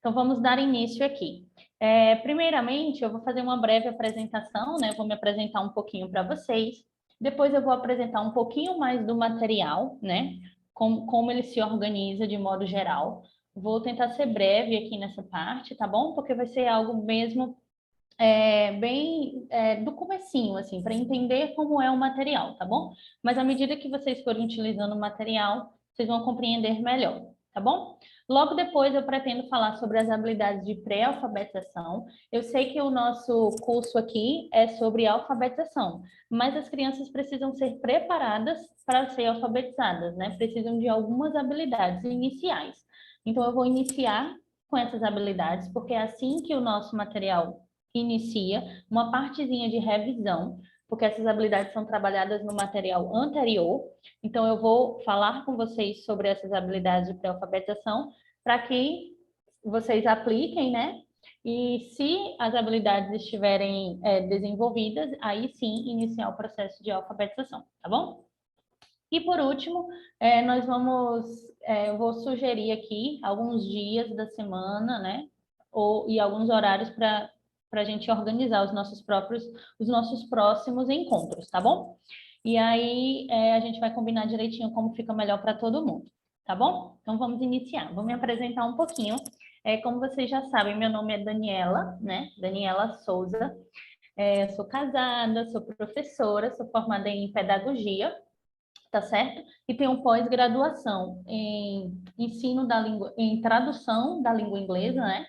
Então, vamos dar início aqui. Primeiramente, eu vou fazer uma breve apresentação, né? Eu vou me apresentar um pouquinho para vocês. Depois eu vou apresentar um pouquinho mais do material, né? Como ele se organiza de modo geral. Vou tentar ser breve aqui nessa parte, tá bom? Porque vai ser algo mesmo bem do comecinho, assim, para entender como é o material, tá bom? Mas à medida que vocês forem utilizando o material, vocês vão compreender melhor, tá bom? Logo depois eu pretendo falar sobre as habilidades de pré-alfabetização. Eu sei que o nosso curso aqui é sobre alfabetização, mas as crianças precisam ser preparadas para ser alfabetizadas, né? Precisam de algumas habilidades iniciais. Então eu vou iniciar com essas habilidades, porque é assim que o nosso material inicia uma partezinha de revisão, porque essas habilidades são trabalhadas no material anterior. Então, eu vou falar com vocês sobre essas habilidades de pré-alfabetização para que vocês apliquem, né? E se as habilidades estiverem desenvolvidas, aí sim iniciar o processo de alfabetização, tá bom? E por último, eu vou sugerir aqui alguns dias da semana, né? E alguns horários para a gente organizar os nossos próximos encontros, tá bom? E aí a gente vai combinar direitinho como fica melhor para todo mundo, tá bom? Então vamos iniciar. Vou me apresentar um pouquinho. Como vocês já sabem, meu nome é Daniela, né? Daniela Souza. Eu sou casada, sou professora, sou formada em pedagogia, tá certo? E tenho pós-graduação em ensino da língua, em tradução da língua inglesa, né?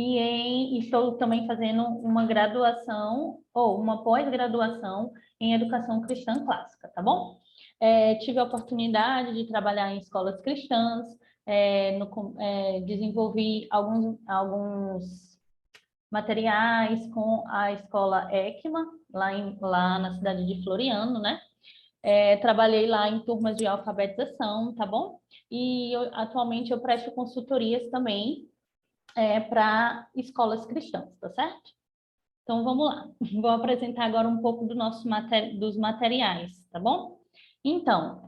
E estou também fazendo uma graduação ou uma pós-graduação em educação cristã clássica, tá bom? Tive a oportunidade de trabalhar em escolas cristãs, desenvolvi alguns materiais com a escola ECMA, lá na cidade de Floriano, né? Trabalhei lá em turmas de alfabetização, tá bom? E atualmente eu presto consultorias também para escolas cristãs, tá certo? Então vamos lá. Vou apresentar agora um pouco dos materiais, tá bom? Então,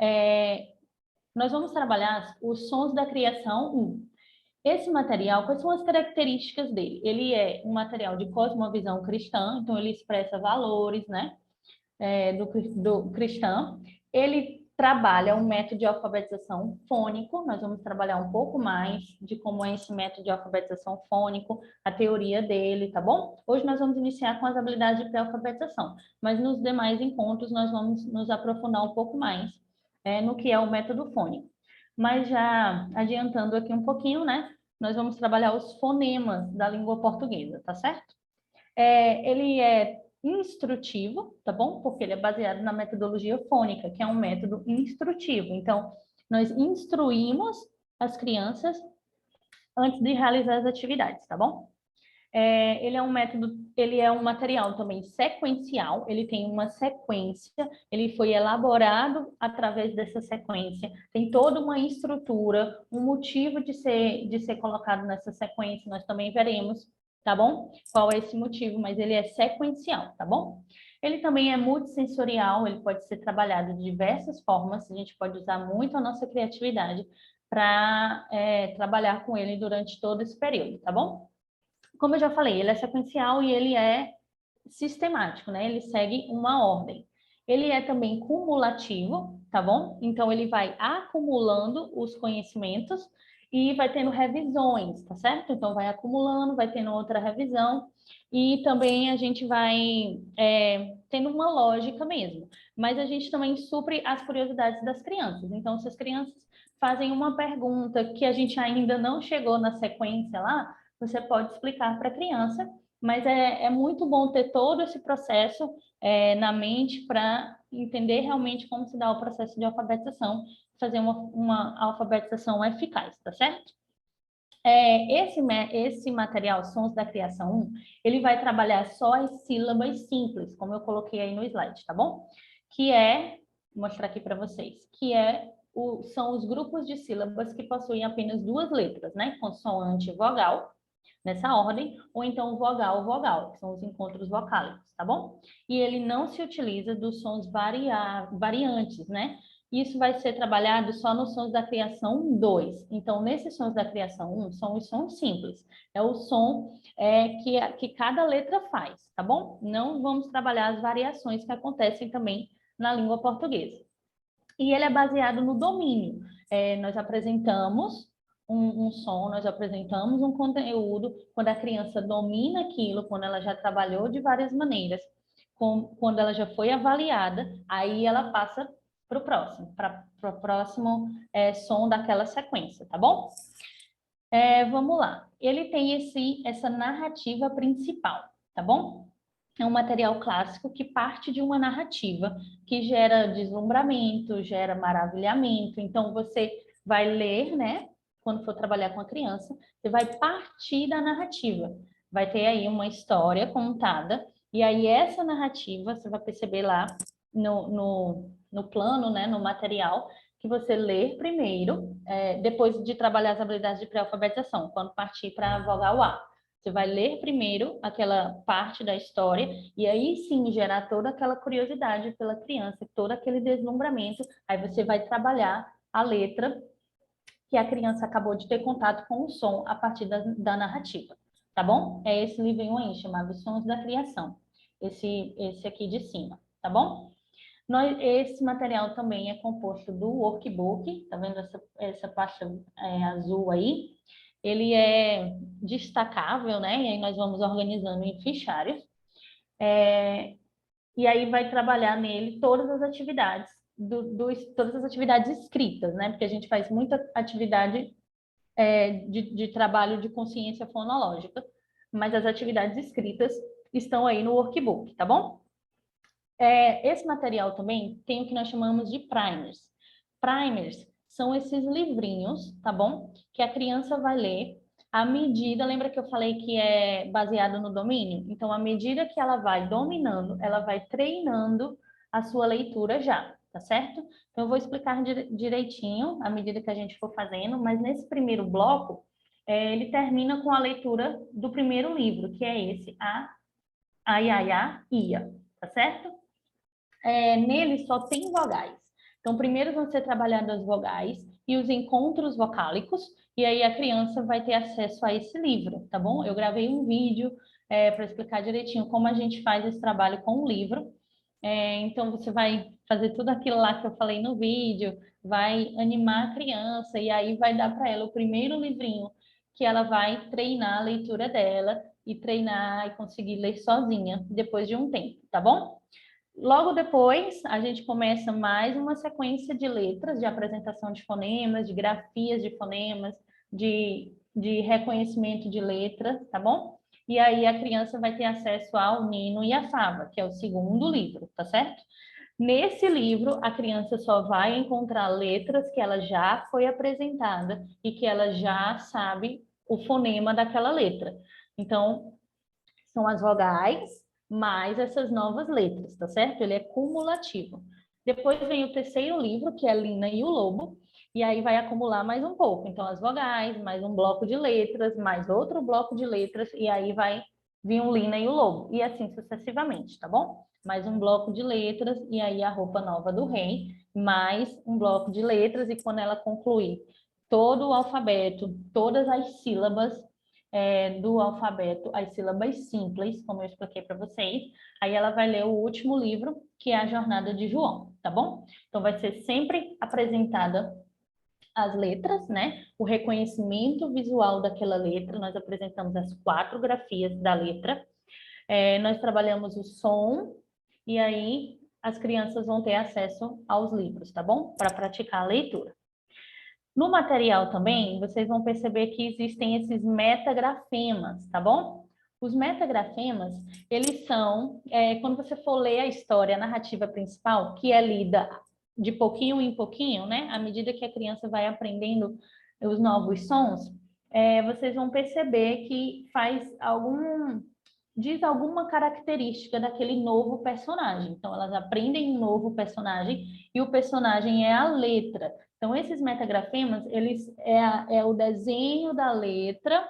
nós vamos trabalhar os sons da criação 1. Esse material, quais são as características dele? Ele é um material de cosmovisão cristã, então ele expressa valores, né? Do cristão. Ele trabalha um método de alfabetização fônico. Nós vamos trabalhar um pouco mais de como é esse método de alfabetização fônico, a teoria dele, tá bom? Hoje nós vamos iniciar com as habilidades de pré-alfabetização, mas nos demais encontros nós vamos nos aprofundar um pouco mais no que é o método fônico. Mas já adiantando aqui um pouquinho, né? Nós vamos trabalhar os fonemas da língua portuguesa, tá certo? Ele é instrutivo, tá bom? Porque ele é baseado na metodologia fônica, que é um método instrutivo. Então, nós instruímos as crianças antes de realizar as atividades, tá bom? Ele é um material também sequencial, ele tem uma sequência, ele foi elaborado através dessa sequência, tem toda uma estrutura, um motivo de ser colocado nessa sequência, nós também veremos, tá bom? Qual é esse motivo, mas ele é sequencial, tá bom? Ele também é multissensorial, ele pode ser trabalhado de diversas formas, a gente pode usar muito a nossa criatividade para trabalhar com ele durante todo esse período, tá bom? Como eu já falei, ele é sequencial e ele é sistemático, né? Ele segue uma ordem. Ele é também cumulativo, tá bom? Então, ele vai acumulando os conhecimentos e vai tendo revisões, tá certo? Então, vai acumulando, vai tendo outra revisão e também a gente vai tendo uma lógica mesmo. Mas a gente também supre as curiosidades das crianças. Então, se as crianças fazem uma pergunta que a gente ainda não chegou na sequência lá, você pode explicar para a criança, mas é muito bom ter todo esse processo na mente para entender realmente como se dá o processo de alfabetização, fazer uma alfabetização eficaz, tá certo? Esse material, Sons da Criação 1, ele vai trabalhar só as sílabas simples, como eu coloquei aí no slide, tá bom? Vou mostrar aqui para vocês, são os grupos de sílabas que possuem apenas duas letras, né? Consoante e vogal, nessa ordem, ou então vogal, que são os encontros vocálicos, tá bom? E ele não se utiliza dos sons variantes, né? isso vai ser trabalhado só nos sons da criação 2. Então, nesses sons da criação 1, são os sons simples. É o som que cada letra faz, tá bom? Não vamos trabalhar as variações que acontecem também na língua portuguesa. E ele é baseado no domínio. Nós apresentamos um som, nós apresentamos um conteúdo, quando a criança domina aquilo, quando ela já trabalhou de várias maneiras, quando ela já foi avaliada, aí ela passa para o próximo som daquela sequência, tá bom? Vamos lá. Ele tem essa narrativa principal, tá bom? É um material clássico que parte de uma narrativa que gera deslumbramento, gera maravilhamento. Então, você vai ler, né? Quando for trabalhar com a criança, você vai partir da narrativa. Vai ter aí uma história contada, e aí essa narrativa, você vai perceber lá no plano, né? No material, que você lê primeiro, depois de trabalhar as habilidades de pré-alfabetização, quando partir para a vogal A. Você vai ler primeiro aquela parte da história e aí sim gerar toda aquela curiosidade pela criança, todo aquele deslumbramento. Aí você vai trabalhar a letra que a criança acabou de ter contato com o som a partir da narrativa, tá bom? É esse livrinho aí, chamado Sons da Criação. Esse aqui de cima, tá bom? Esse material também é composto do workbook, tá vendo essa pasta azul aí? Ele é destacável, né? E aí nós vamos organizando em fichários. E aí vai trabalhar nele todas as atividades, todas as atividades escritas, né? Porque a gente faz muita atividade de trabalho de consciência fonológica, mas as atividades escritas estão aí no workbook, tá bom? Esse material também tem o que nós chamamos de primers. Primers são esses livrinhos, tá bom? Que a criança vai ler à medida, lembra que eu falei que é baseado no domínio? Então, à medida que ela vai dominando, ela vai treinando a sua leitura já, tá certo? Então, eu vou explicar direitinho à medida que a gente for fazendo, mas nesse primeiro bloco, ele termina com a leitura do primeiro livro, que é esse, A, Iaiá, Ia, tá certo? Nele só tem vogais. Então, primeiro vão ser trabalhadas as vogais e os encontros vocálicos, e aí a criança vai ter acesso a esse livro, tá bom? Eu gravei um vídeo para explicar direitinho como a gente faz esse trabalho com o livro. Então, você vai fazer tudo aquilo lá que eu falei no vídeo, vai animar a criança, e aí vai dar para ela o primeiro livrinho que ela vai treinar a leitura dela e treinar e conseguir ler sozinha depois de um tempo, tá bom? Logo depois, a gente começa mais uma sequência de letras, de apresentação de fonemas, de grafias de fonemas, de reconhecimento de letras, tá bom? E aí a criança vai ter acesso ao Nino e a Fava, que é o segundo livro, tá certo? Nesse livro, a criança só vai encontrar letras que ela já foi apresentada e que ela já sabe o fonema daquela letra. Então, são as vogais mais essas novas letras, tá certo? Ele é cumulativo. Depois vem o terceiro livro, que é Lina e o Lobo, e aí vai acumular mais um pouco. Então, as vogais, mais um bloco de letras, mais outro bloco de letras, e aí vai vir o Lina e o Lobo, e assim sucessivamente, tá bom? Mais um bloco de letras, e aí a roupa nova do rei, mais um bloco de letras, e quando ela concluir todo o alfabeto, todas as sílabas, do alfabeto, as sílabas simples, como eu expliquei para vocês. Aí ela vai ler o último livro, que é a Jornada de João, tá bom? Então vai ser sempre apresentada as letras, né? O reconhecimento visual daquela letra, nós apresentamos as 4 grafias da letra. Nós trabalhamos o som, e aí as crianças vão ter acesso aos livros, tá bom? Para praticar a leitura. No material também, vocês vão perceber que existem esses metagrafemas, tá bom? Os metagrafemas, eles são, quando você for ler a história, a narrativa principal, que é lida de pouquinho em pouquinho, né? À medida que a criança vai aprendendo os novos sons, vocês vão perceber que diz alguma característica daquele novo personagem. Então, elas aprendem um novo personagem e o personagem é a letra. Então, esses metagrafemas, eles é o desenho da letra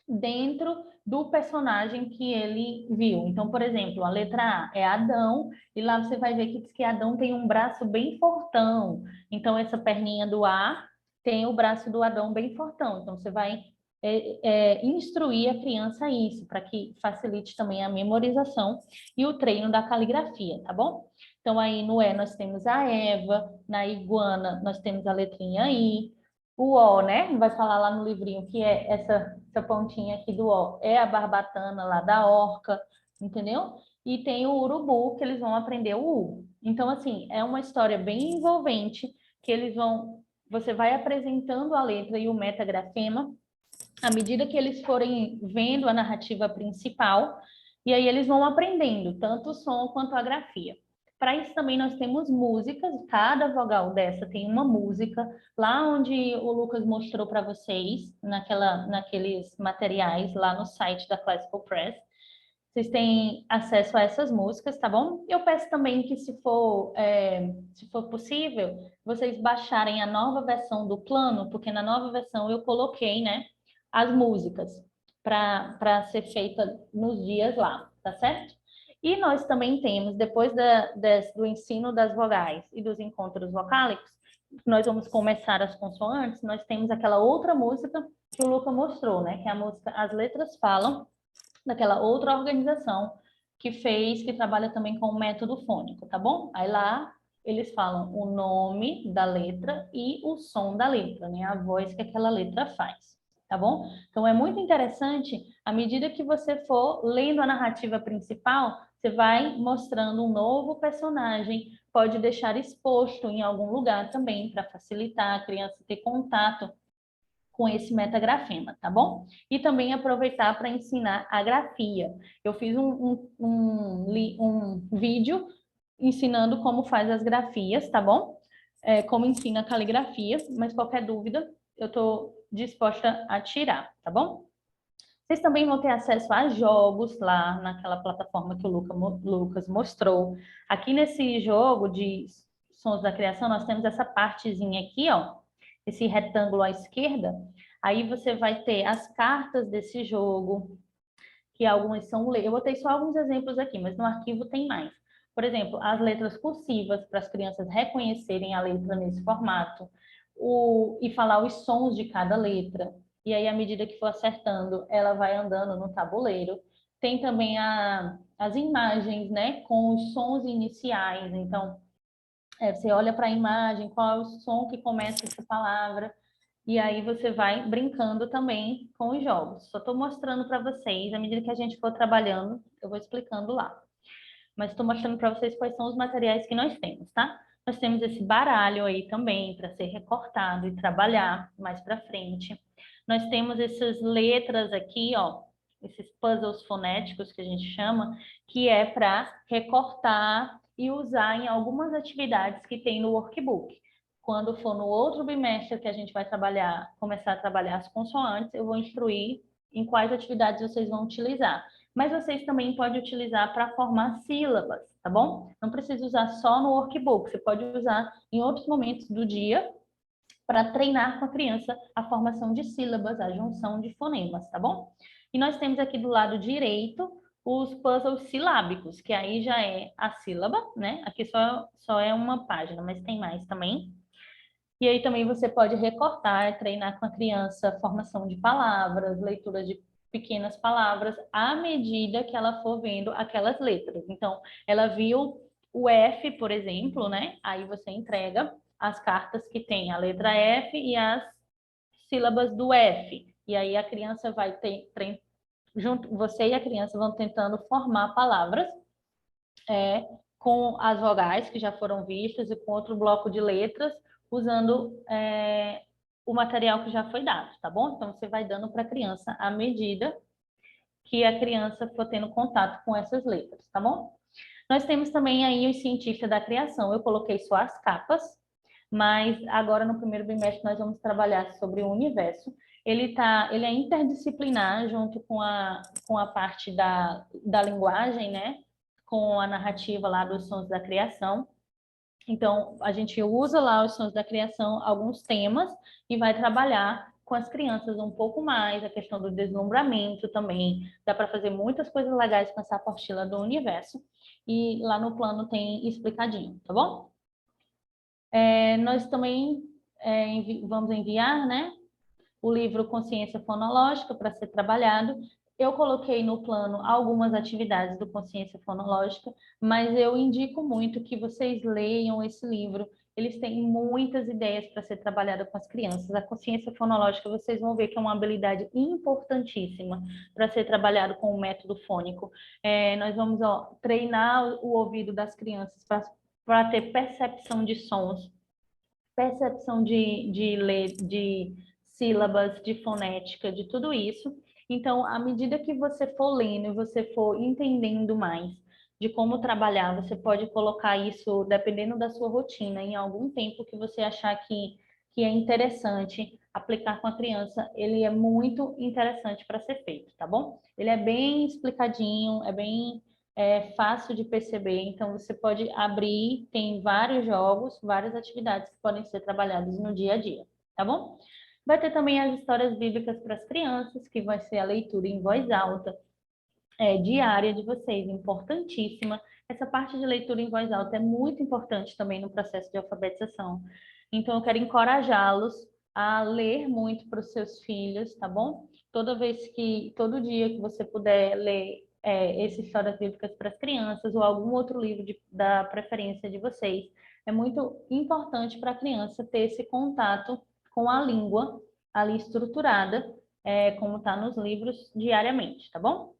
dentro do personagem que ele viu. Então, por exemplo, a letra A é Adão, e lá você vai ver que diz que Adão tem um braço bem fortão. Então, essa perninha do A tem o braço do Adão bem fortão. Então, você vai instruir a criança a isso, para que facilite também a memorização e o treino da caligrafia, tá bom? Então, aí no E nós temos a Eva, na iguana nós temos a letrinha I, o O, né? Vai falar lá no livrinho que é essa pontinha aqui do O, é a barbatana lá da orca, entendeu? E tem o urubu, que eles vão aprender o U. Então, assim, é uma história bem envolvente, que você vai apresentando a letra e o metagrafema à medida que eles forem vendo a narrativa principal, e aí eles vão aprendendo tanto o som quanto a grafia. Para isso também nós temos músicas, cada vogal dessa tem uma música, lá onde o Lucas mostrou para vocês, naqueles materiais lá no site da Classical Press. Vocês têm acesso a essas músicas, tá bom? Eu peço também que, se for possível, vocês baixarem a nova versão do plano, porque na nova versão eu coloquei, né, as músicas para ser feita nos dias lá, tá certo? E nós também temos, depois do ensino das vogais e dos encontros vocálicos, nós vamos começar as consoantes, nós temos aquela outra música que o Luca mostrou, né, que é a música As Letras Falam, daquela outra organização que trabalha também com o método fônico, tá bom? Aí lá eles falam o nome da letra e o som da letra, né? A voz que aquela letra faz, tá bom? Então é muito interessante, à medida que você for lendo a narrativa principal, você vai mostrando um novo personagem, pode deixar exposto em algum lugar também, para facilitar a criança ter contato com esse metagrafema, tá bom? E também aproveitar para ensinar a grafia. Eu fiz um vídeo ensinando como faz as grafias, tá bom? Como ensina a caligrafia, mas qualquer dúvida eu estou disposta a tirar, tá bom? Vocês também vão ter acesso a jogos lá naquela plataforma que o Lucas mostrou. Aqui nesse jogo de Sons da Criação, nós temos essa partezinha aqui, ó, esse retângulo à esquerda. Aí você vai ter as cartas desse jogo, que algumas são... Eu botei só alguns exemplos aqui, mas no arquivo tem mais. Por exemplo, as letras cursivas, para as crianças reconhecerem a letra nesse formato, e falar os sons de cada letra. E aí, à medida que for acertando, ela vai andando no tabuleiro. Tem também as imagens, né, com os sons iniciais. Então, você olha para a imagem, qual é o som que começa essa palavra, e aí você vai brincando também com os jogos. Só estou mostrando para vocês, à medida que a gente for trabalhando, eu vou explicando lá. Mas estou mostrando para vocês quais são os materiais que nós temos, tá? Nós temos esse baralho aí também para ser recortado e trabalhar mais para frente. Nós temos essas letras aqui, ó, esses puzzles fonéticos que a gente chama, que é para recortar e usar em algumas atividades que tem no workbook. Quando for no outro bimestre que a gente vai começar a trabalhar as consoantes, eu vou instruir em quais atividades vocês vão utilizar. Mas vocês também podem utilizar para formar sílabas, tá bom? Não precisa usar só no workbook, você pode usar em outros momentos do dia para treinar com a criança a formação de sílabas, a junção de fonemas, tá bom? E nós temos aqui do lado direito os puzzles silábicos, que aí já é a sílaba, né? Aqui só é uma página, mas tem mais também. E aí também você pode recortar, treinar com a criança a formação de palavras, leitura de pequenas palavras, à medida que ela for vendo aquelas letras. Então, ela viu o F, por exemplo, né? Aí você entrega as cartas que tem a letra F e as sílabas do F. E aí a criança vai você e a criança vão tentando formar palavras com as vogais que já foram vistas e com outro bloco de letras, usando o material que já foi dado, tá bom? Então, você vai dando para a criança à medida que a criança for tendo contato com essas letras, tá bom? Nós temos também aí os cientistas da criação. Eu coloquei só as capas, mas agora no primeiro bimestre nós vamos trabalhar sobre o universo. Ele é interdisciplinar junto com a parte da linguagem, né? Com a narrativa lá dos sons da criação. Então, a gente usa lá os sons da criação, alguns temas, e vai trabalhar com as crianças um pouco mais, a questão do deslumbramento também. Dá para fazer muitas coisas legais com essa apostila do universo. E lá no plano tem explicadinho, tá bom? Nós também vamos enviar, né, o livro Consciência Fonológica para ser trabalhado. Eu coloquei no plano algumas atividades do Consciência Fonológica, mas eu indico muito que vocês leiam esse livro. Eles têm muitas ideias para ser trabalhada com as crianças. A consciência fonológica, vocês vão ver que é uma habilidade importantíssima para ser trabalhado com o método fônico. Nós vamos treinar o ouvido das crianças para ter percepção de sons, percepção de sílabas, de fonética, de tudo isso. Então, à medida que você for lendo e você for entendendo mais de como trabalhar, você pode colocar isso, dependendo da sua rotina, em algum tempo que você achar que é interessante aplicar com a criança, ele é muito interessante para ser feito, tá bom? Ele é bem explicadinho, é bem fácil de perceber, então você pode abrir, tem vários jogos, várias atividades que podem ser trabalhadas no dia a dia, tá bom? Vai ter também as histórias bíblicas para as crianças, que vai ser a leitura em voz alta, diária de vocês, importantíssima. Essa parte de leitura em voz alta é muito importante também no processo de alfabetização. Então, eu quero encorajá-los a ler muito para os seus filhos, tá bom? Todo dia que você puder ler essas histórias bíblicas para as crianças ou algum outro livro da preferência de vocês, é muito importante para a criança ter esse contato com a língua ali estruturada, como está nos livros diariamente, tá bom?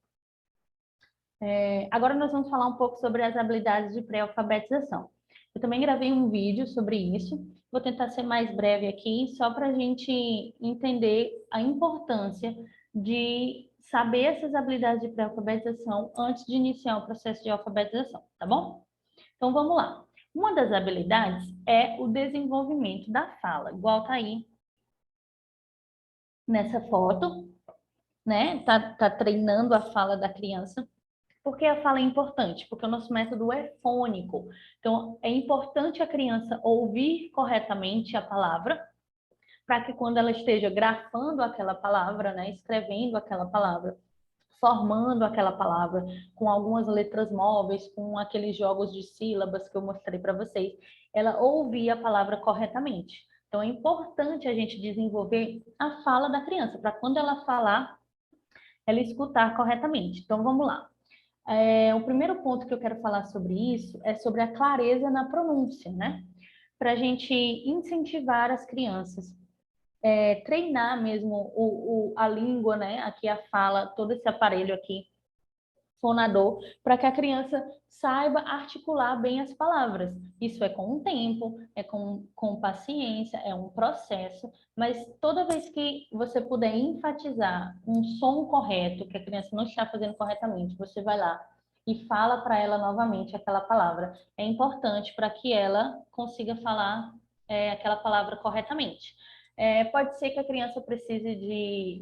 Agora nós vamos falar um pouco sobre as habilidades de pré-alfabetização. Eu também gravei um vídeo sobre isso, vou tentar ser mais breve aqui, só para a gente entender a importância de saber essas habilidades de pré-alfabetização antes de iniciar o processo de alfabetização, tá bom? Então vamos lá. Uma das habilidades é o desenvolvimento da fala, igual tá aí nessa foto, né? Tá treinando a fala da criança. Por que a fala é importante? Porque o nosso método é fônico. Então, é importante a criança ouvir corretamente a palavra, para que quando ela esteja grafando aquela palavra, né, escrevendo aquela palavra, formando aquela palavra com algumas letras móveis, com aqueles jogos de sílabas que eu mostrei para vocês, ela ouvir a palavra corretamente. Então, é importante a gente desenvolver a fala da criança, para quando ela falar, ela escutar corretamente. Então, vamos lá. O primeiro ponto que eu quero falar sobre isso é sobre a clareza na pronúncia, né? Para a gente incentivar as crianças, treinar mesmo a língua, né? Aqui a fala, todo esse aparelho aqui, fonador, para que a criança saiba articular bem as palavras. Isso é com o tempo, é com paciência, é um processo, mas toda vez que você puder enfatizar um som correto, que a criança não está fazendo corretamente, você vai lá e fala para ela novamente aquela palavra. É importante para que ela consiga falar aquela palavra corretamente. Pode ser que a criança precise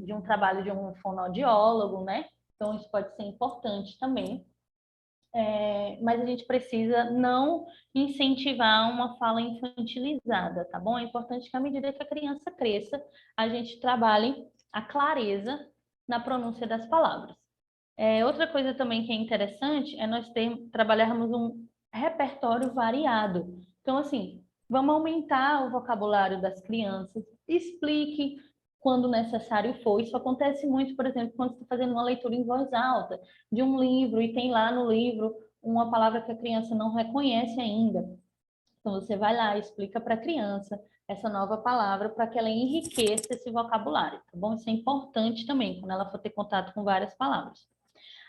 de um trabalho de um fonoaudiólogo, né? Então, isso pode ser importante também. Mas a gente precisa não incentivar uma fala infantilizada, tá bom? É importante que, à medida que a criança cresça, a gente trabalhe a clareza na pronúncia das palavras. Outra coisa também que é interessante é nós trabalharmos um repertório variado. Então, assim, vamos aumentar o vocabulário das crianças, explique quando necessário for. Isso acontece muito, por exemplo, quando você está fazendo uma leitura em voz alta de um livro e tem lá no livro uma palavra que a criança não reconhece ainda. Então, você vai lá e explica para a criança essa nova palavra para que ela enriqueça esse vocabulário, tá bom? Isso é importante também, quando ela for ter contato com várias palavras.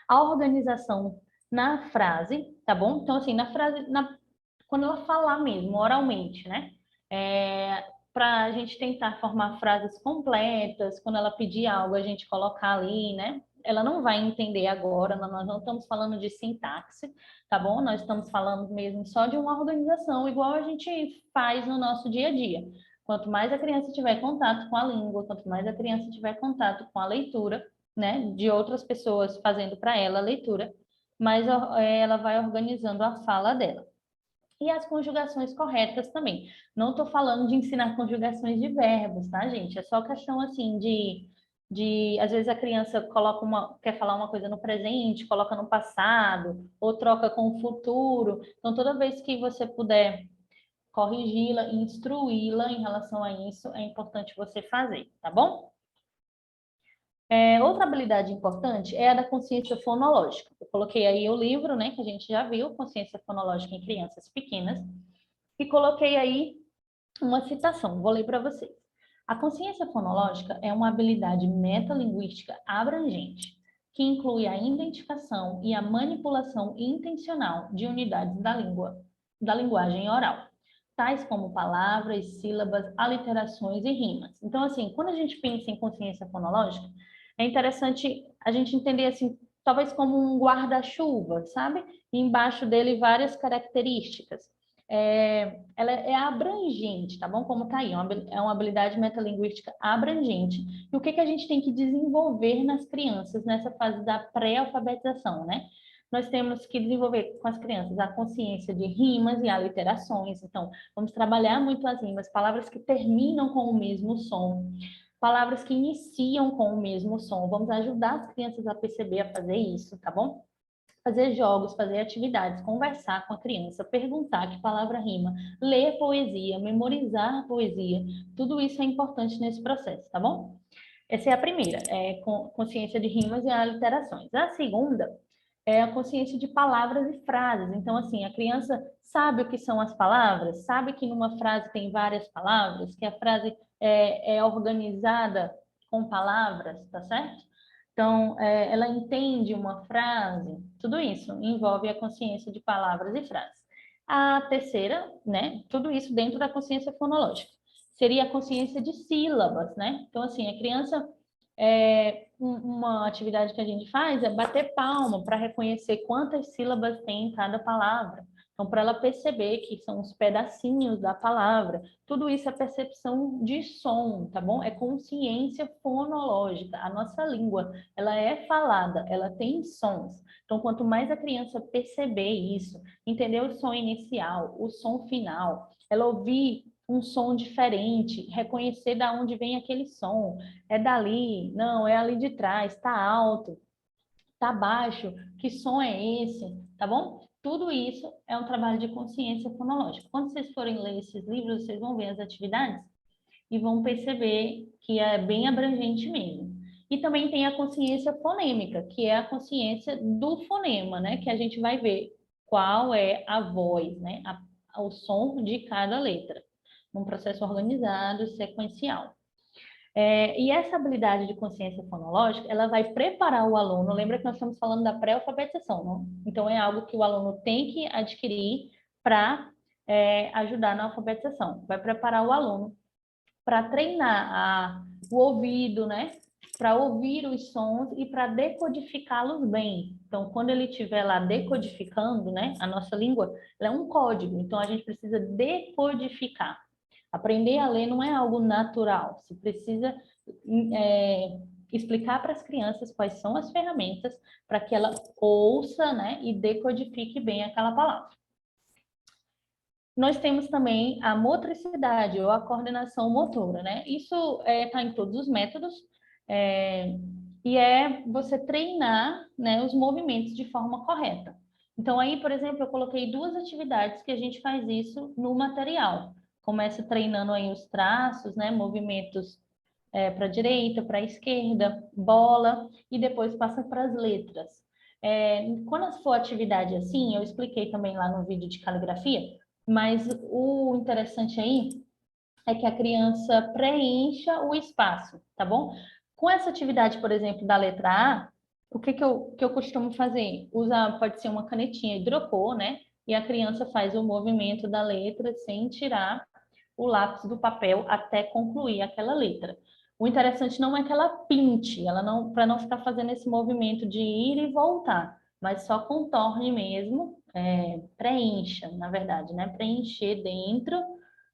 A organização na frase, tá bom? Então, assim, na frase, quando ela falar mesmo, oralmente, né? Para a gente tentar formar frases completas, quando ela pedir algo, a gente colocar ali, né? Ela não vai entender agora, nós não estamos falando de sintaxe, tá bom? Nós estamos falando mesmo só de uma organização, igual a gente faz no nosso dia a dia. Quanto mais a criança tiver contato com a língua, quanto mais a criança tiver contato com a leitura, né, de outras pessoas fazendo para ela a leitura, mais ela vai organizando a fala dela. E as conjugações corretas também. Não estou falando de ensinar conjugações de verbos, tá, gente? É só questão, assim, às vezes a criança quer falar uma coisa no presente, coloca no passado, ou troca com o futuro. Então, toda vez que você puder corrigi-la e instruí-la em relação a isso, é importante você fazer, tá bom? Outra habilidade importante é a da consciência fonológica. Eu coloquei aí o livro, né, que a gente já viu, Consciência Fonológica em Crianças Pequenas, e coloquei aí uma citação, vou ler para vocês. A consciência fonológica é uma habilidade metalinguística abrangente, que inclui a identificação e a manipulação intencional de unidades da linguagem oral, tais como palavras, sílabas, aliterações e rimas. Então, assim, quando a gente pensa em consciência fonológica, é interessante a gente entender, assim, talvez como um guarda-chuva, sabe? E embaixo dele várias características. Ela é abrangente, tá bom? Como tá aí, é uma habilidade metalinguística abrangente. E o que a gente tem que desenvolver nas crianças nessa fase da pré-alfabetização, né? Nós temos que desenvolver com as crianças a consciência de rimas e aliterações. Então, vamos trabalhar muito as rimas, palavras que terminam com o mesmo som, palavras que iniciam com o mesmo som. Vamos ajudar as crianças a perceber, a fazer isso, tá bom? Fazer jogos, fazer atividades, conversar com a criança, perguntar que palavra rima, ler poesia, memorizar a poesia, tudo isso é importante nesse processo, tá bom? Essa é a primeira, consciência de rimas e aliterações. A segunda é a consciência de palavras e frases. Então, assim, a criança sabe o que são as palavras, sabe que numa frase tem várias palavras, que a frase é organizada com palavras, tá certo? Então, ela entende uma frase, tudo isso envolve a consciência de palavras e frases. A terceira, né, tudo isso dentro da consciência fonológica, seria a consciência de sílabas, né? Então, assim, a criança, uma atividade que a gente faz é bater palma para reconhecer quantas sílabas tem em cada palavra. Então, para ela perceber que são os pedacinhos da palavra, tudo isso é percepção de som, tá bom? É consciência fonológica. A nossa língua, ela é falada, ela tem sons. Então, quanto mais a criança perceber isso, entender o som inicial, o som final, ela ouvir um som diferente, reconhecer da onde vem aquele som. É dali, não, é ali de trás, tá alto, tá baixo, que som é esse, tá bom? Tudo isso é um trabalho de consciência fonológica. Quando vocês forem ler esses livros, vocês vão ver as atividades e vão perceber que é bem abrangente mesmo. E também tem a consciência fonêmica, que é a consciência do fonema, né? Que a gente vai ver qual é a voz, né? O som de cada letra, num processo organizado, sequencial. E essa habilidade de consciência fonológica, ela vai preparar o aluno. Lembra que nós estamos falando da pré-alfabetização, não? Então, é algo que o aluno tem que adquirir para ajudar na alfabetização. Vai preparar o aluno para treinar o ouvido, né? Para ouvir os sons e para decodificá-los bem. Então, quando ele estiver lá decodificando, né? A nossa língua, ela é um código. Então, a gente precisa decodificar. Aprender a ler não é algo natural. Você precisa explicar para as crianças quais são as ferramentas para que ela ouça, né, e decodifique bem aquela palavra. Nós temos também a motricidade ou a coordenação motora, né? Isso está em todos os métodos e é você treinar, né, os movimentos de forma correta. Então, aí, por exemplo, eu coloquei duas atividades que a gente faz isso no material. Começa treinando aí os traços, né, movimentos para a direita, para a esquerda, bola, e depois passa para as letras. Quando for atividade assim, eu expliquei também lá no vídeo de caligrafia, mas o interessante aí é que a criança preencha o espaço, tá bom? Com essa atividade, por exemplo, da letra A, o que eu costumo fazer? Pode ser uma canetinha hidrocor, né? E a criança faz o movimento da letra sem tirar o lápis do papel até concluir aquela letra. O interessante não é que ela pinte, para não ficar fazendo esse movimento de ir e voltar, mas só contorne mesmo, preencha, na verdade, né? Preencher dentro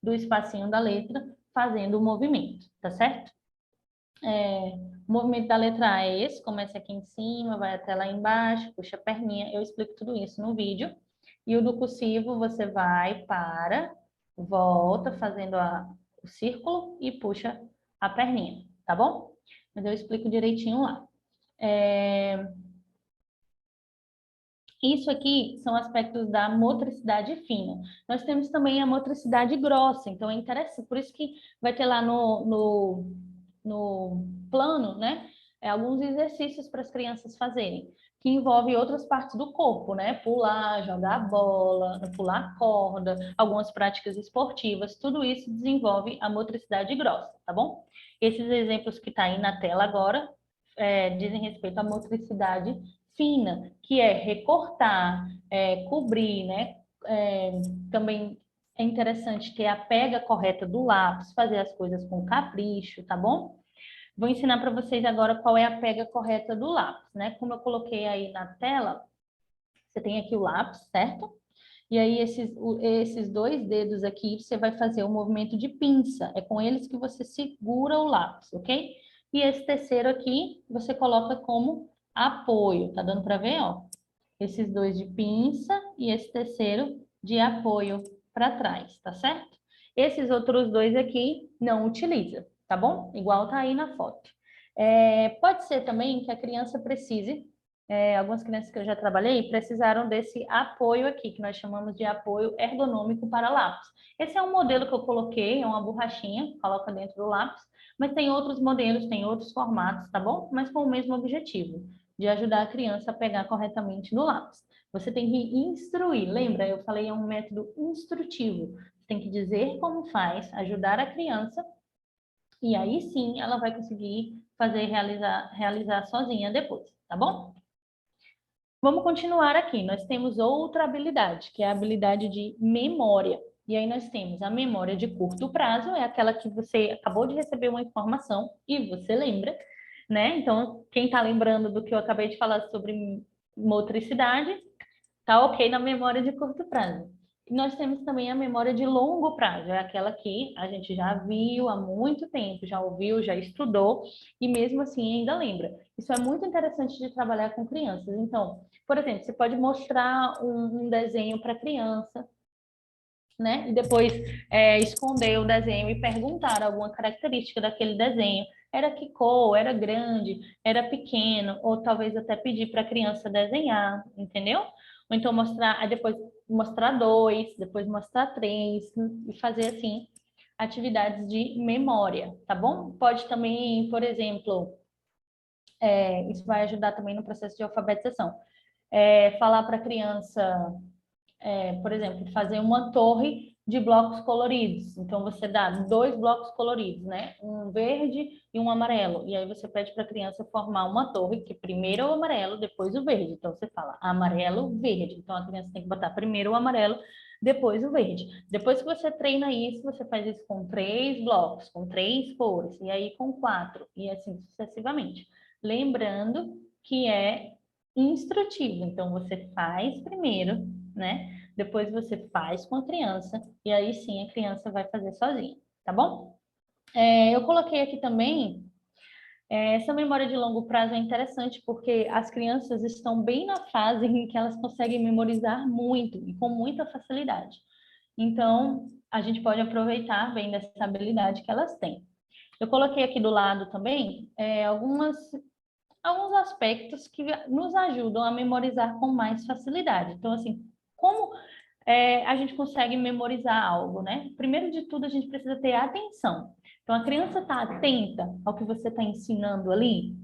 do espacinho da letra, fazendo o movimento, tá certo? O movimento da letra A é esse, começa aqui em cima, vai até lá embaixo, puxa a perninha, eu explico tudo isso no vídeo. E o do cursivo, você vai, volta, fazendo o círculo e puxa a perninha, tá bom? Mas eu explico direitinho lá. Isso aqui são aspectos da motricidade fina. Nós temos também a motricidade grossa, então é interessante, por isso que vai ter lá no plano, né, alguns exercícios para as crianças fazerem, que envolve outras partes do corpo, né, pular, jogar bola, pular corda, algumas práticas esportivas, tudo isso desenvolve a motricidade grossa, tá bom? Esses exemplos que tá aí na tela agora dizem respeito à motricidade fina, que é recortar, cobrir, né? Também é interessante ter a pega correta do lápis, fazer as coisas com capricho, tá bom? Vou ensinar para vocês agora qual é a pega correta do lápis, né? Como eu coloquei aí na tela, você tem aqui o lápis, certo? E aí esses dois dedos aqui, você vai fazer o movimento de pinça. É com eles que você segura o lápis, ok? E esse terceiro aqui, você coloca como apoio. Tá dando para ver, ó? Esses dois de pinça e esse terceiro de apoio para trás, tá certo? Esses outros dois aqui não utiliza, tá bom? Igual tá aí na foto. Pode ser também que a criança precise, algumas crianças que eu já trabalhei precisaram desse apoio aqui, que nós chamamos de apoio ergonômico para lápis. Esse é um modelo que eu coloquei, é uma borrachinha, coloca dentro do lápis, mas tem outros modelos, tem outros formatos, tá bom? Mas com o mesmo objetivo de ajudar a criança a pegar corretamente no lápis. Você tem que instruir, lembra? Eu falei, é um método instrutivo. Você tem que dizer como faz, ajudar a criança, e aí sim ela vai conseguir fazer realizar sozinha depois, tá bom? Vamos continuar aqui. Nós temos outra habilidade, que é a habilidade de memória. E aí nós temos a memória de curto prazo, é aquela que você acabou de receber uma informação e você lembra, né? Então, quem está lembrando do que eu acabei de falar sobre motricidade, tá ok na memória de curto prazo. E nós temos também a memória de longo prazo, é aquela que a gente já viu há muito tempo, já ouviu, já estudou e mesmo assim ainda lembra. Isso é muito interessante de trabalhar com crianças. Então, por exemplo, você pode mostrar um desenho para a criança, né? E depois esconder o desenho e perguntar alguma característica daquele desenho. Era que cor, era grande, era pequeno, ou talvez até pedir para a criança desenhar, entendeu? Ou então mostrar, aí depois mostrar dois, depois mostrar três, e fazer assim atividades de memória, tá bom? Pode também, por exemplo, isso vai ajudar também no processo de alfabetização. Falar para a criança por exemplo, fazer uma torre de blocos coloridos. Então, você dá 2 blocos coloridos, né? Um verde e um amarelo. E aí você pede para a criança formar uma torre, que primeiro é o amarelo, depois o verde. Então, você fala amarelo, verde. Então, a criança tem que botar primeiro o amarelo, depois o verde. Depois que você treina isso, você faz isso com 3 blocos, com 3 cores, e aí com 4, e assim sucessivamente. Lembrando que é instrutivo. Então, você faz primeiro, né? Depois você faz com a criança e aí sim a criança vai fazer sozinha, tá bom? Eu coloquei aqui também, essa memória de longo prazo é interessante porque as crianças estão bem na fase em que elas conseguem memorizar muito e com muita facilidade. Então, a gente pode aproveitar bem dessa habilidade que elas têm. Eu coloquei aqui do lado também alguns aspectos que nos ajudam a memorizar com mais facilidade. Então, assim, como a gente consegue memorizar algo, né? Primeiro de tudo, a gente precisa ter atenção. Então, a criança está atenta ao que você está ensinando ali,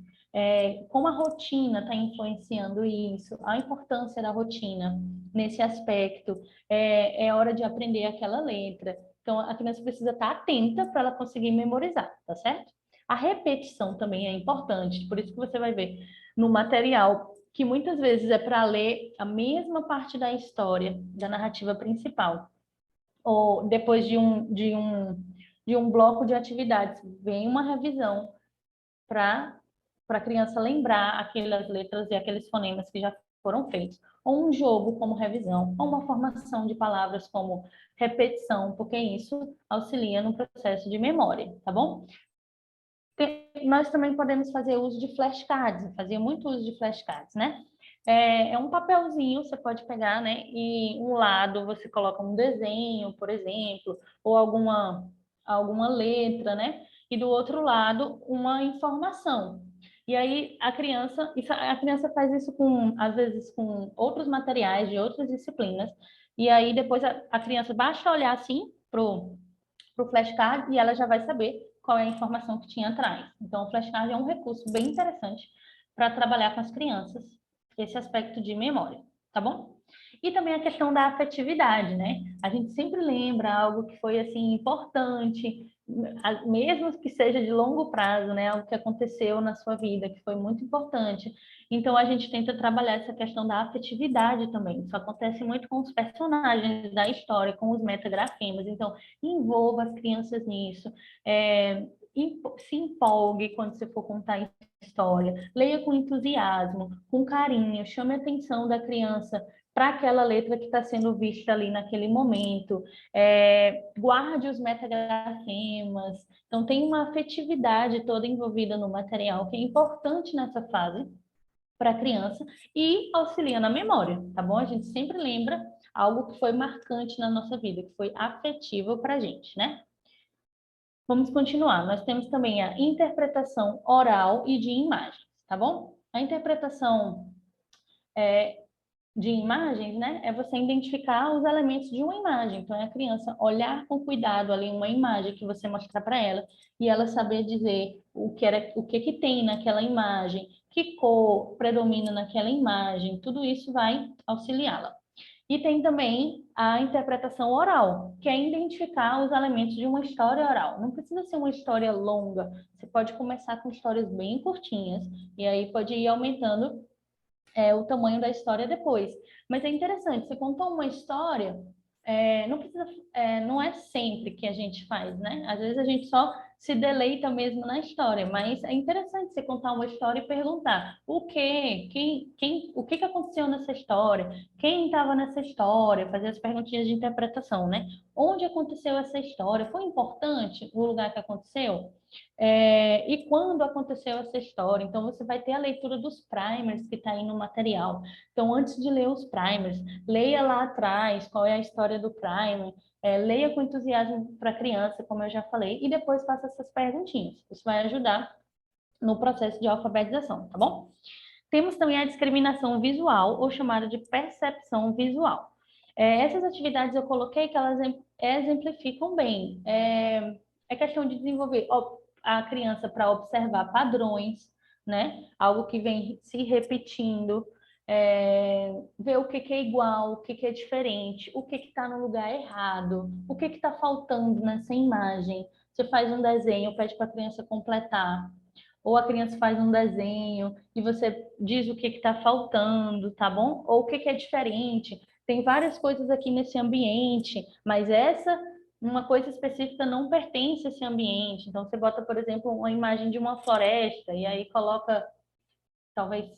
como a rotina está influenciando isso, a importância da rotina nesse aspecto, é hora de aprender aquela letra. Então, a criança precisa estar atenta para ela conseguir memorizar, tá certo? A repetição também é importante, por isso que você vai ver no material que muitas vezes é para ler a mesma parte da história, da narrativa principal. Ou depois de um bloco de atividades, vem uma revisão para a criança lembrar aquelas letras e aqueles fonemas que já foram feitos. Ou um jogo como revisão, ou uma formação de palavras como repetição, porque isso auxilia no processo de memória, tá bom? Nós também podemos fazer uso de flashcards, eu fazia muito uso de flashcards, né? É um papelzinho, você pode pegar, né? E um lado você coloca um desenho, por exemplo, ou alguma letra, né? E do outro lado uma informação. E aí a criança faz isso com, às vezes, com outros materiais de outras disciplinas. E aí depois a criança basta olhar assim pro flashcard e ela já vai saber qual é a informação que tinha atrás. Então, o flashcard é um recurso bem interessante para trabalhar com as crianças esse aspecto de memória, tá bom? E também a questão da afetividade, né? A gente sempre lembra algo que foi assim importante, mesmo que seja de longo prazo, né? Algo que aconteceu na sua vida, que foi muito importante. Então a gente tenta trabalhar essa questão da afetividade também. Isso acontece muito com os personagens da história, com os metagrafemas. Então envolva as crianças nisso. Se empolgue quando você for contar história, leia com entusiasmo, com carinho, chame a atenção da criança para aquela letra que está sendo vista ali naquele momento, guarde os metagrafemas. Então, tem uma afetividade toda envolvida no material que é importante nessa fase para a criança e auxilia na memória, tá bom? A gente sempre lembra algo que foi marcante na nossa vida, que foi afetivo para a gente, né? Vamos continuar. Nós temos também a interpretação oral e de imagens, tá bom? A interpretação de imagens, né, é você identificar os elementos de uma imagem. Então, é a criança olhar com cuidado ali uma imagem que você mostrar para ela e ela saber dizer o que tem naquela imagem, que cor predomina naquela imagem. Tudo isso vai auxiliá-la. E tem também a interpretação oral, que é identificar os elementos de uma história oral. Não precisa ser uma história longa, você pode começar com histórias bem curtinhas, e aí pode ir aumentando o tamanho da história depois. Mas é interessante, você contou uma história, não precisa, não é sempre que a gente faz, né? Às vezes a gente só se deleita mesmo na história, mas é interessante você contar uma história e perguntar o que aconteceu nessa história, quem estava nessa história, fazer as perguntinhas de interpretação, né? Onde aconteceu essa história? Foi importante o lugar que aconteceu? E quando aconteceu essa história? Então, você vai ter a leitura dos primers que está aí no material. Então, antes de ler os primers, leia lá atrás qual é a história do primer, leia com entusiasmo para a criança, como eu já falei, e depois faça essas perguntinhas. Isso vai ajudar no processo de alfabetização, tá bom? Temos também a discriminação visual, ou chamada de percepção visual. Essas atividades eu coloquei que elas exemplificam bem. É questão de desenvolver a criança para observar padrões, né? Algo que vem se repetindo, ver o que é igual, o que é diferente, o que está no lugar errado, o que está faltando nessa imagem. Você faz um desenho, pede para a criança completar, ou a criança faz um desenho e você diz o que está faltando, tá bom? Ou o que é diferente. Tem várias coisas aqui nesse ambiente, mas uma coisa específica não pertence a esse ambiente. Então, você bota, por exemplo, uma imagem de uma floresta e aí coloca, talvez,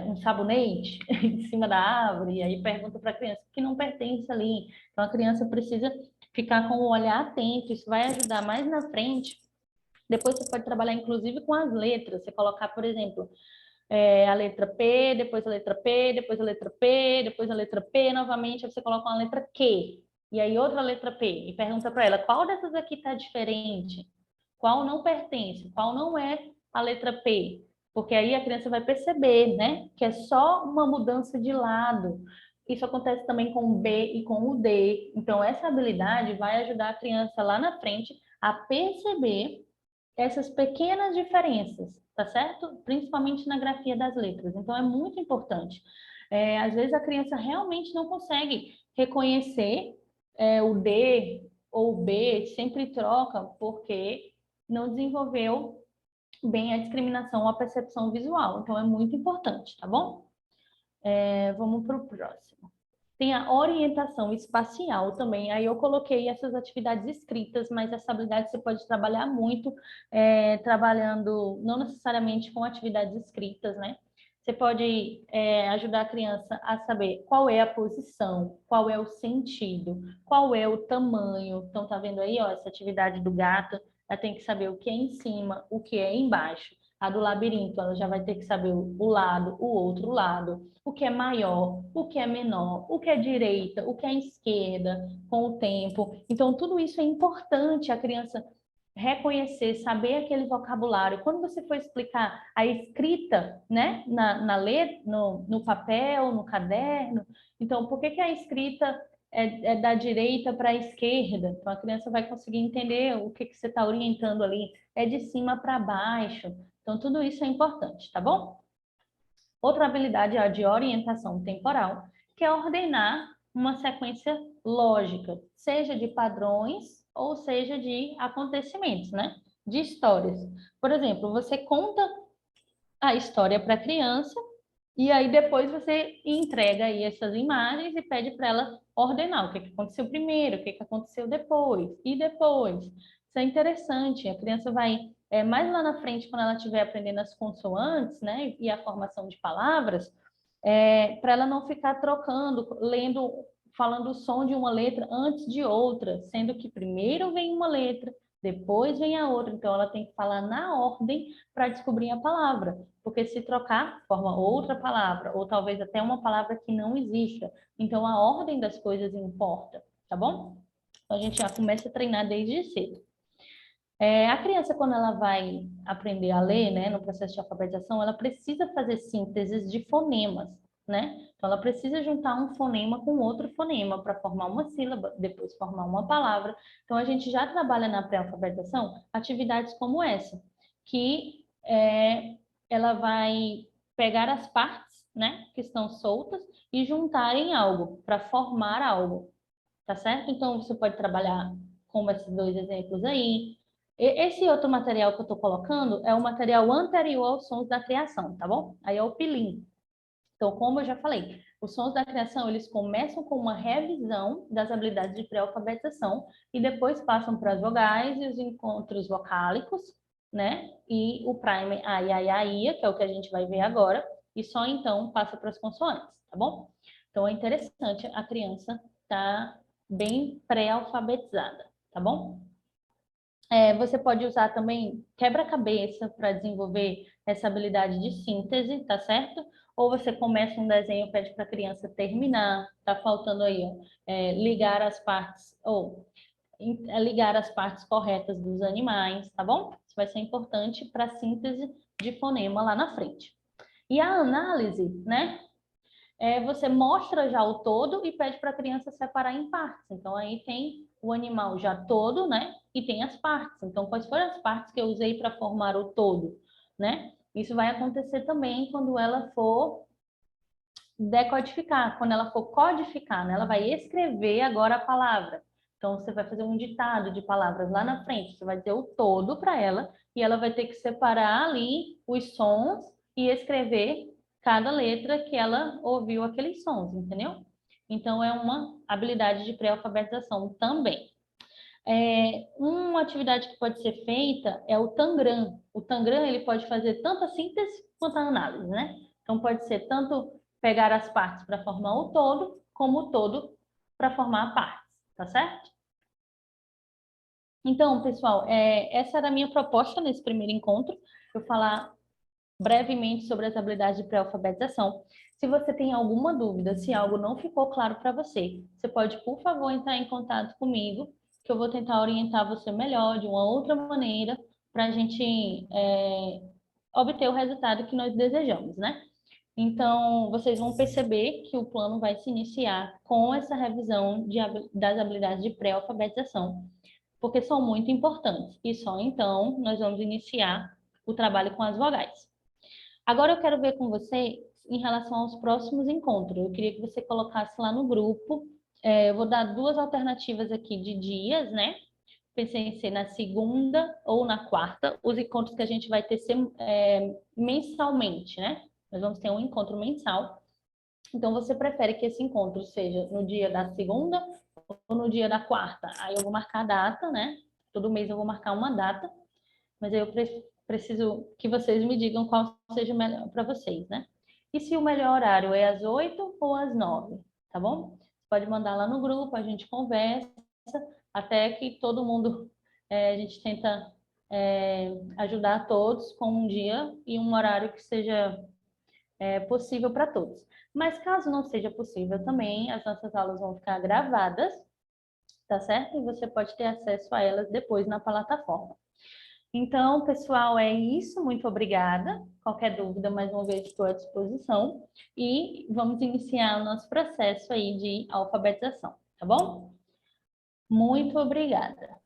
um sabonete em cima da árvore, e aí pergunta para a criança o que não pertence ali. Então, a criança precisa ficar com o olhar atento, isso vai ajudar mais na frente. Depois você pode trabalhar, inclusive, com as letras. Você colocar, por exemplo, a letra P, depois a letra P, depois a letra P, depois a letra P novamente, aí você coloca uma letra Q, e aí outra letra P, e pergunta para ela, qual dessas aqui está diferente? Qual não pertence? Qual não é a letra P? Porque aí a criança vai perceber, né, que é só uma mudança de lado. Isso acontece também com o B e com o D. Então, essa habilidade vai ajudar a criança lá na frente a perceber essas pequenas diferenças, tá certo? Principalmente na grafia das letras. Então, é muito importante. Às vezes, a criança realmente não consegue reconhecer o D ou o B, sempre troca, porque não desenvolveu bem a discriminação ou a percepção visual. Então, é muito importante, tá bom? Vamos para o próximo. Tem a orientação espacial também. Aí eu coloquei essas atividades escritas, mas essa habilidade você pode trabalhar muito, trabalhando não necessariamente com atividades escritas, né? Você pode ajudar a criança a saber qual é a posição, qual é o sentido, qual é o tamanho. Então, tá vendo aí, ó, essa atividade do gato, ela tem que saber o que é em cima, o que é embaixo. A do labirinto, ela já vai ter que saber o lado, o outro lado, o que é maior, o que é menor, o que é direita, o que é esquerda, com o tempo. Então, tudo isso é importante a criança reconhecer, saber aquele vocabulário. Quando você for explicar a escrita, né, na letra, no papel, no caderno, então, por que que a escrita é da direita para a esquerda? Então, a criança vai conseguir entender o que que você está orientando ali. É de cima para baixo. Então, tudo isso é importante, tá bom? Outra habilidade é a de orientação temporal, que é ordenar uma sequência lógica, seja de padrões ou seja de acontecimentos, né? De histórias. Por exemplo, você conta a história para a criança e aí depois você entrega aí essas imagens e pede para ela ordenar o que aconteceu primeiro, o que aconteceu depois e depois. Isso é interessante, a criança vai mais lá na frente, quando ela estiver aprendendo as consoantes, né, e a formação de palavras, para ela não ficar trocando, lendo, falando o som de uma letra antes de outra, sendo que primeiro vem uma letra, depois vem a outra. Então, ela tem que falar na ordem para descobrir a palavra, porque se trocar, forma outra palavra, ou talvez até uma palavra que não exista. Então, a ordem das coisas importa, tá bom? Então, a gente já começa a treinar desde cedo. A criança, quando ela vai aprender a ler, né, no processo de alfabetização, ela precisa fazer sínteses de fonemas, né? Então, ela precisa juntar um fonema com outro fonema para formar uma sílaba, depois formar uma palavra. Então, a gente já trabalha na pré-alfabetização atividades como essa, que ela vai pegar as partes, né, que estão soltas e juntar em algo, para formar algo, tá certo? Então, você pode trabalhar com esses dois exemplos aí. Esse outro material que eu estou colocando é o material anterior aos sons da criação, tá bom? Aí é o pilim. Então, como eu já falei, os sons da criação, eles começam com uma revisão das habilidades de pré-alfabetização e depois passam para as vogais e os encontros vocálicos, né? E o primer a, i, a, i, a, ia, que é o que a gente vai ver agora, e só então passa para as consoantes, tá bom? Então, é interessante a criança estar bem pré-alfabetizada, tá bom? Você pode usar também quebra-cabeça para desenvolver essa habilidade de síntese, tá certo? Ou você começa um desenho, pede para a criança terminar, tá faltando aí, ó, ligar as partes, ou ligar as partes corretas dos animais, tá bom? Isso vai ser importante para a síntese de fonema lá na frente. E a análise, né? Você mostra já o todo e pede para a criança separar em partes. Então, aí tem o animal já todo, né? E tem as partes. Então, quais foram as partes que eu usei para formar o todo, né? Isso vai acontecer também quando ela for decodificar, quando ela for codificar, né? Ela vai escrever agora a palavra. Então, você vai fazer um ditado de palavras lá na frente. Você vai dizer o todo para ela e ela vai ter que separar ali os sons e escrever cada letra que ela ouviu aqueles sons, entendeu? Então, é uma habilidade de pré-alfabetização também. Uma atividade que pode ser feita é o Tangram. O Tangram, ele pode fazer tanto a síntese quanto a análise, né? Então, pode ser tanto pegar as partes para formar o todo, como o todo para formar a parte, tá certo? Então, pessoal, essa era a minha proposta nesse primeiro encontro, eu falar brevemente sobre as habilidades de pré-alfabetização. Se você tem alguma dúvida, se algo não ficou claro para você, você pode, por favor, entrar em contato comigo, que eu vou tentar orientar você melhor, de uma outra maneira, para a gente obter o resultado que nós desejamos, né? Então, vocês vão perceber que o plano vai se iniciar com essa revisão das habilidades de pré-alfabetização, porque são muito importantes. E só então nós vamos iniciar o trabalho com as vogais. Agora eu quero ver com você em relação aos próximos encontros. Eu queria que você colocasse lá no grupo. Eu vou dar duas alternativas aqui de dias, né? Pensei em ser na segunda ou na quarta. Os encontros que a gente vai ter mensalmente, né? Nós vamos ter um encontro mensal. Então, você prefere que esse encontro seja no dia da segunda ou no dia da quarta? Aí eu vou marcar a data, né? Todo mês eu vou marcar uma data, mas aí eu preciso que vocês me digam qual seja o melhor para vocês, né? E se o melhor horário é às 8 ou às 9, tá bom? Pode mandar lá no grupo, a gente conversa, até que todo mundo, a gente tenta ajudar todos com um dia e um horário que seja possível para todos. Mas caso não seja possível também, as nossas aulas vão ficar gravadas, tá certo? E você pode ter acesso a elas depois na plataforma. Então, pessoal, é isso. Muito obrigada. Qualquer dúvida, mais uma vez, estou à disposição. E vamos iniciar o nosso processo aí de alfabetização, tá bom? Muito obrigada.